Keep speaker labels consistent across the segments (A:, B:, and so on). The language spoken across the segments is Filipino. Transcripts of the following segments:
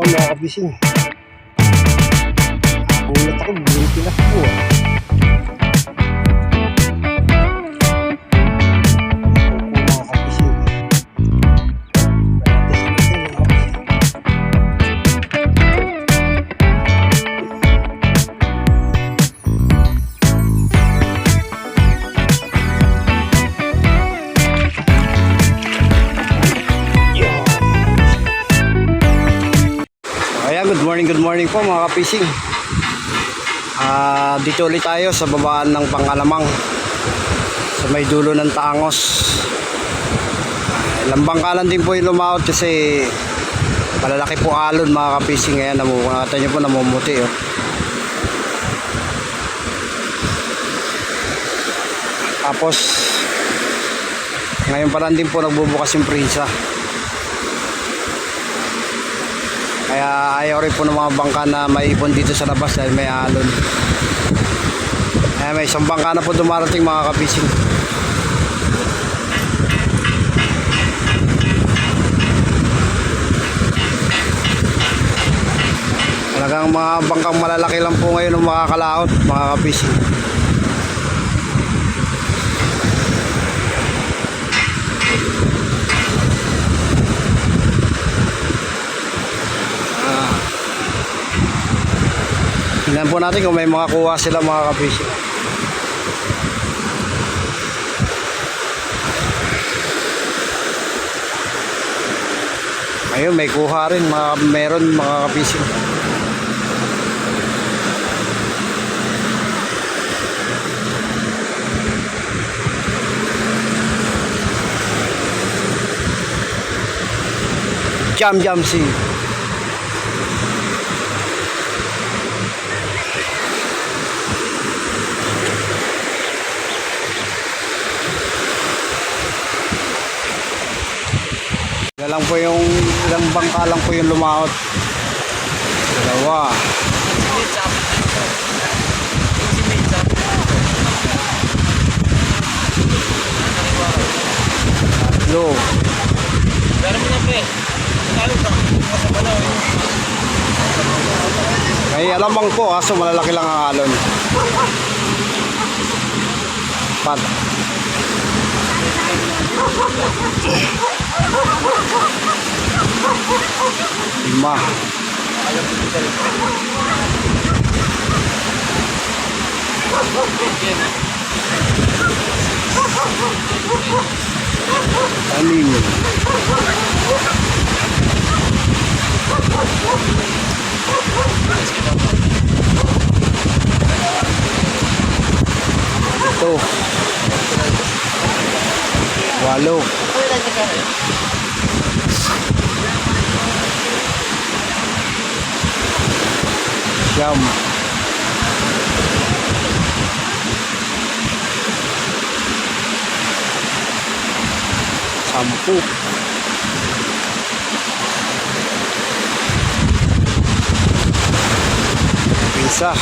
A: Oh, mga kabising. Ulat ako, bumili pinakbo ah. Mga kabising. Ayan, good morning po mga kapising. Dito ulit tayo sa babaan ng Pangalamang sa may dulo ng Tangos. Ilang bangkalan din po yung lumaot kasi malalaki po alon mga kapising. Ayan, nakita nyo po namumuti oh. Tapos ngayon pa lang din po nagbubukas yung prisa. Kaya ayaw rin po ng mga bangka na maipon dito sa labas dahil may alon. Kaya may isang bangka na po dumarating mga kapising. Talagang mga bangkang malalaki lang po ngayon ang makakalaot mga kapising. Tingnan po natin kung may makakuha sila mga kapising. Ayun, may kuha rin, meron mga kapising. Jam si. Lang po yung ilang bangka lang po yung lumaot. Dalawa. Tatlo. May alamang po kaso malalaki lang ang alon. Pat. Lima. Anim. Ito. 8. Siyam. 10. 1. 2. 3.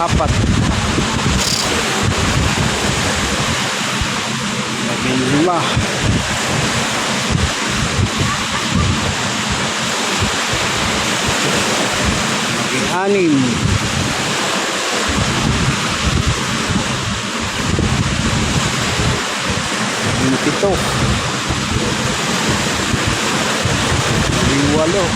A: 4. 5. 6. 7. 8. 9.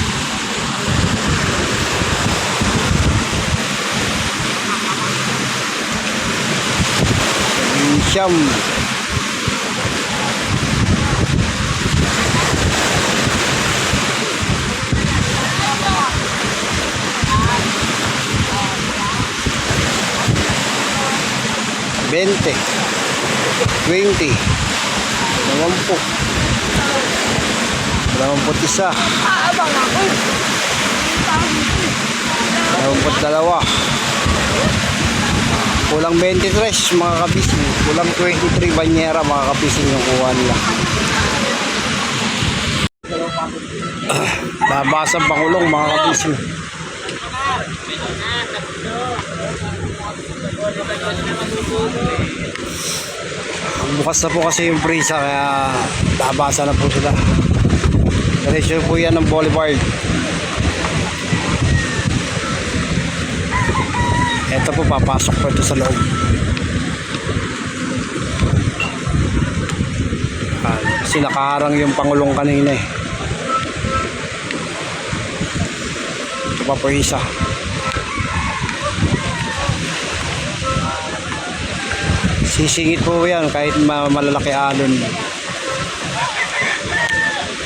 A: 20. 20. 20. 21. 22. Kulang 23 mga kabising. Kulang 23 banyera mga kabising yung kuha nila. Labasan Pangulong mga kapising. Bukas na po kasi yung prisa kaya labasan na po sila. Diretso po yan ng boulevard. Ito po papasok po ito sa loob. Kasi nakaharang yung Pangulong kanina eh. Ito pa po isa. Sisingit po yan kahit malalaki alon.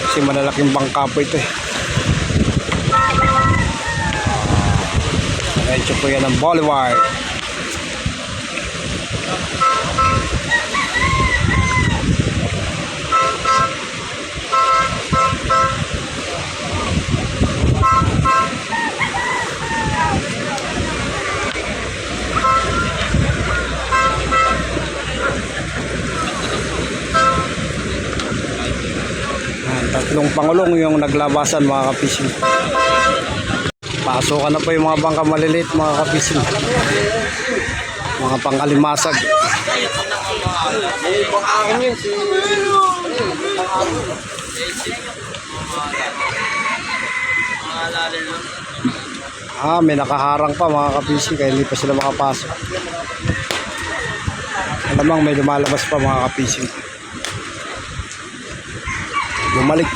A: Kasi malalaking bangka po ito eh. Medyo po yan ang boulevard. Tatlong Pangulong yung naglabasan mga kapising. Pasukan na po yung mga bangka maliliit mga kapising. Mga pangalimasag. May nakaharang pa mga kapising kaya hindi pa sila makapasok. Alamang may lumalabas pa mga kapising. Bumalik.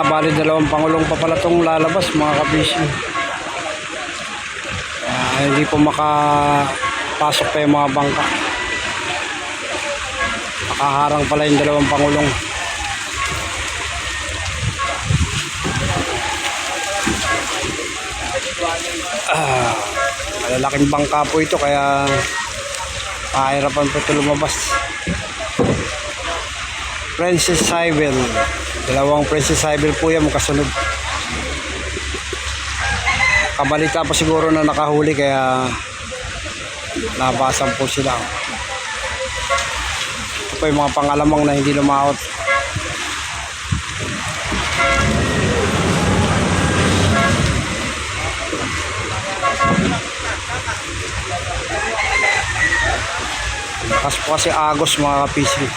A: Bali dalawang Pangulong pa pala itong lalabas mga kabising. Hindi po makapasok pa yung mga bangka. Nakaharang pala yung dalawang Pangulong. Malalaking bangka po ito kaya pahirapan po ito lumabas. Princess Sybil. Dalawang Princess Sybil po yan magkasunod. Kabalita pa siguro na nakahuli kaya nabasan po sila. Ito po yung mga pangalamang na hindi lumaot. Lakas po kasi agos mga kapising.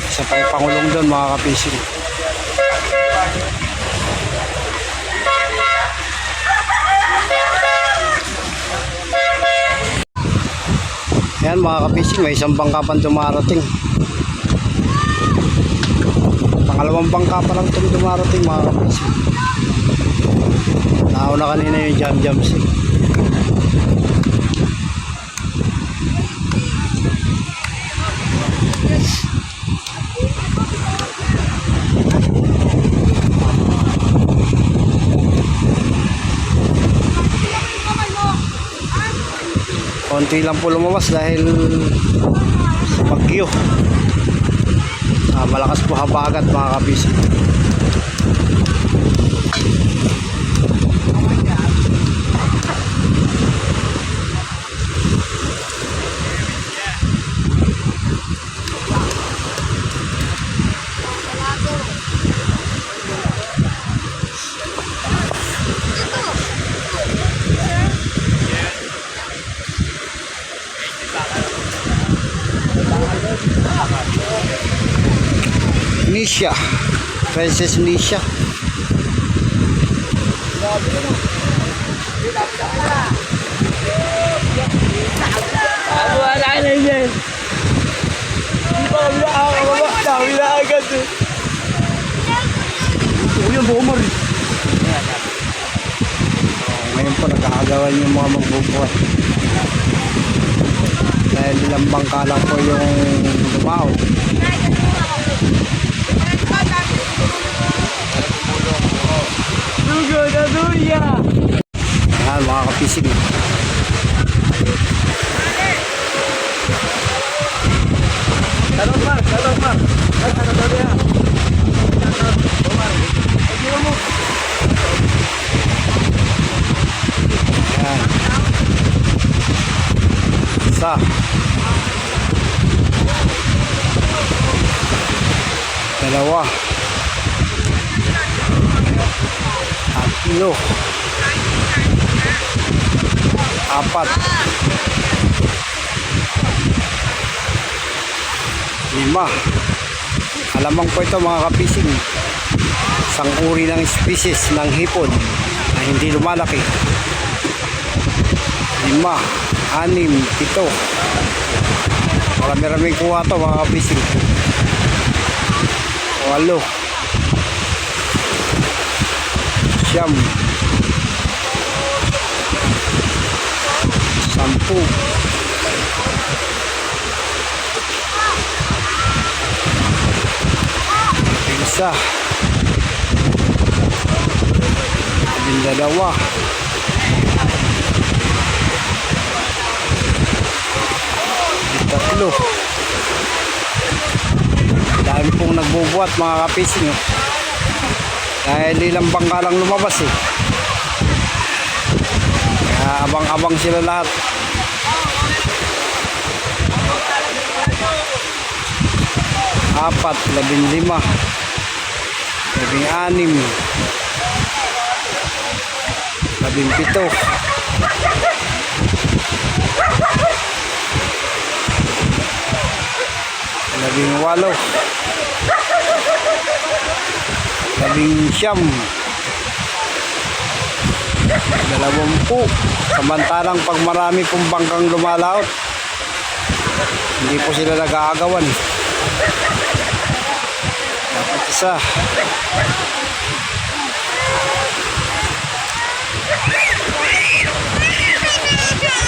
A: Isa pang Pangulong doon mga kapising. Ayan mga kapising, may isang bangka pa dumarating. Pangalawang bangka pa lang itong dumarating mga kapising. Nauna kanina yung jam-jam stick. Konti lang po lumabas dahil sa bagyo. Malakas po habagat mga kapising. Nisha, Princess Nisha.
B: Wala na yan. Hindi pa kami nakakababa. Dami na agad eh. Ito yung bomber.
A: Ngayon po nagkakagawan yung mga magbubuhat. Dahil ilang bangka lang po yung lumaot.
B: Dugo na duya.
A: Yan mga kapising.
B: Talong Mar. Ay, ano daw yan?
A: Yan. Isa. Dalawa. Tatlo. Apat. Lima. Alamang po ito mga kapising. Isang uri ng species ng hipon na hindi lumalaki. 5, 6, 7. Marami-raming kuha ito mga kapising. 8. 9. 10. 11. 12. 13. Dami pong nagbubuhat mga kapising. Dahil ilang bangka lang lumabas eh. Kaya abang-abang sila lahat. 4, 15, 16, 17, 18, 19, 20. Samantalang pag marami pong bangkang lumalaot, hindi po sila nag-aagawan. Dapat isa.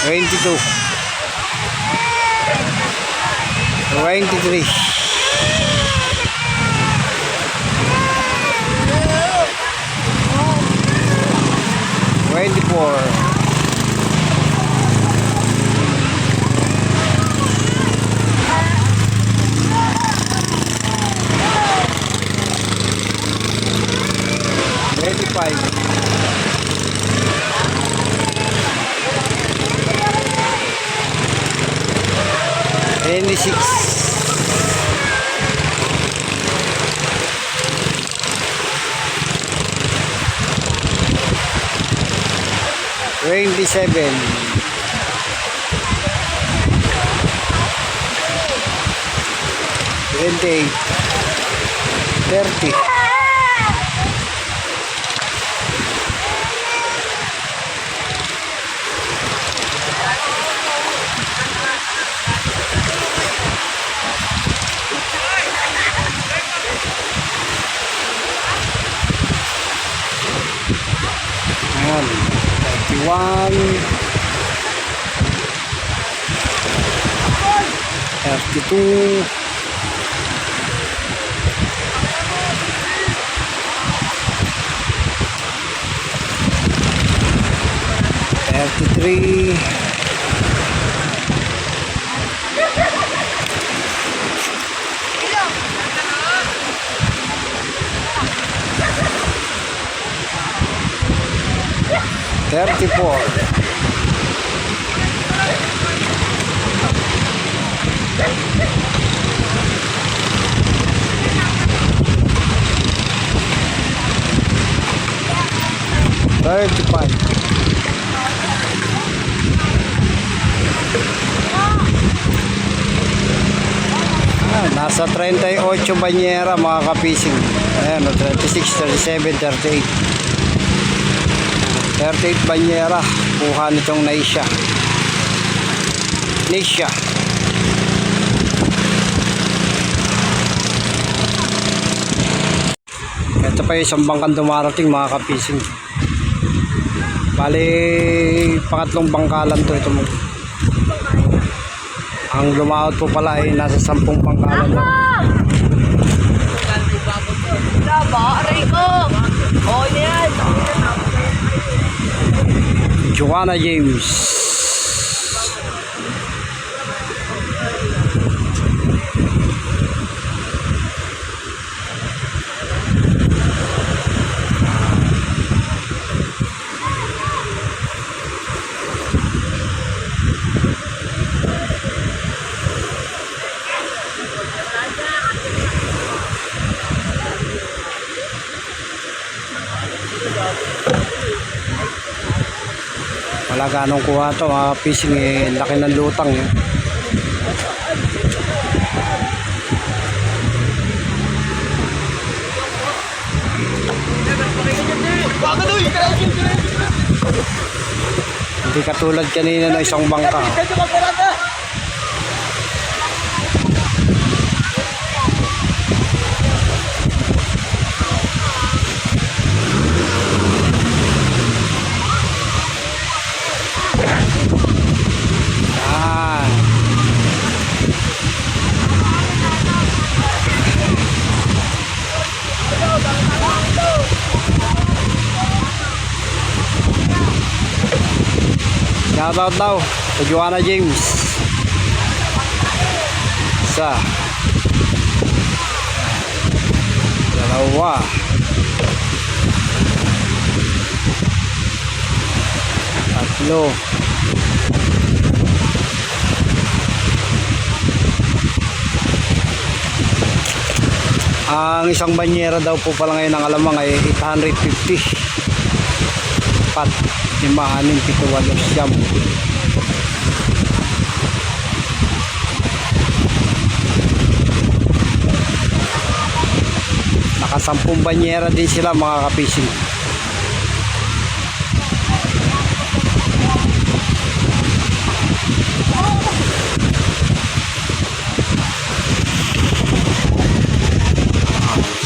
A: 22. 23. 24. 25. 26. 27. 28. 30. 31, 32, 33, 34. 35. Nasa 38 banyera mga kapising. Ayan, 36, 37, 38. 38 banyera. Kuha nitong Naisha. Ito pa yung isang bangkang dumarating mga kapising. Bali, pangatlong bangkalan to ito mo. Ang lumaot po pala ay nasa 10 bangkalan lang. Joanna James. Wala ganong kuha to mga fishing eh, laki ng lutang eh. Hindi katulad kanina ng isang bangka. Shoutout daw sa Joanna James. Isa. Dalawa. Tatlo. Ang isang banyera daw po pala ngayon ng alamang ay 850. 4, 5, 6, 7, 8, 9. Nakasampung banyera din sila mga kapising.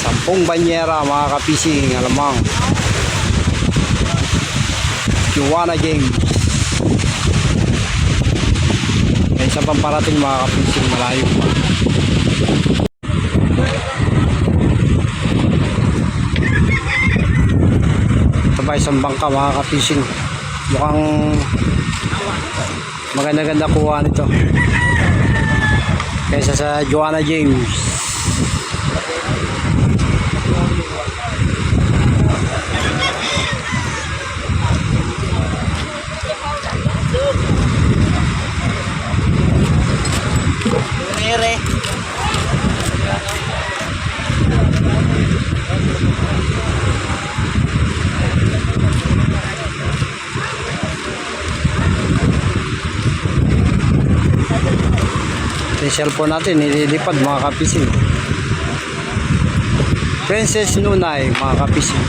A: Sampung banyera mga kapising alamang Joanna James. May isa pang parating mga kapising malayo pa. Ito ba isang bangka mga kapising. Mukhang maganda-ganda kuha nito kaysa sa Joanna James. Yung cellphone natin nililipad mga kapising. Princess Nunay mga kapising.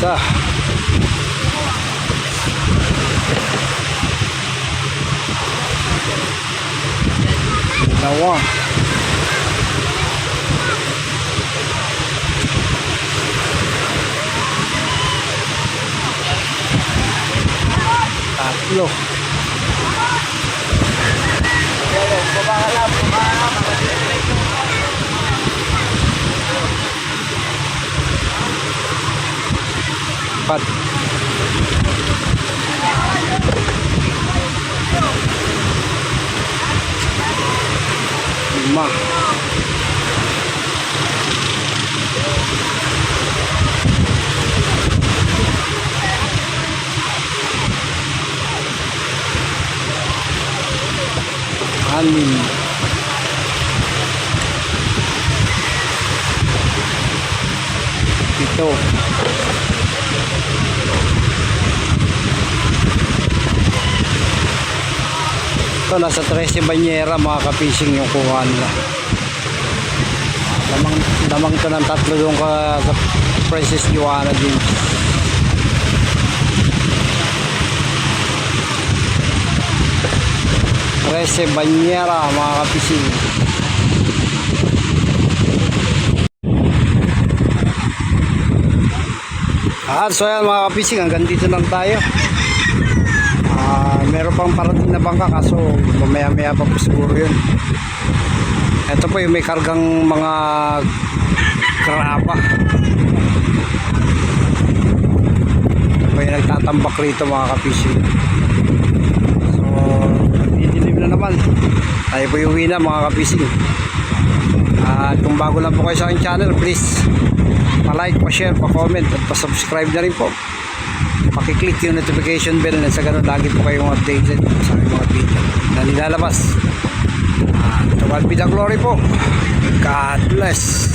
A: Isa. Dalawa. Tatlo. Empat. Lima. Anim. Pito. Ito nasa 13 Banyera mga ka-fishing yung kuha nila. Lamang to ng tatlo doon ka sa Princess Joanna din. Trece Banyera mga ka-fishing. So yan mga ka-fishing, hanggang dito lang tayo. Meron pang parating na bangka kaso mamaya-maya pa po siguro yun. Ito po yung may kargang mga kraba. Ito po yung nagtatambak rito mga ka-fishing. So didilim na naman. Tayo po yung uwi na mga ka-fishing. At kung bago lang po kayo sa aking channel, please pa-like, pa-share, pa-comment at pa-subscribe na rin po. Pakiclick yung notification bell na sa ganun lagi po kayong updated sa aking mga video na nilalabas. To God be the glory po. God bless.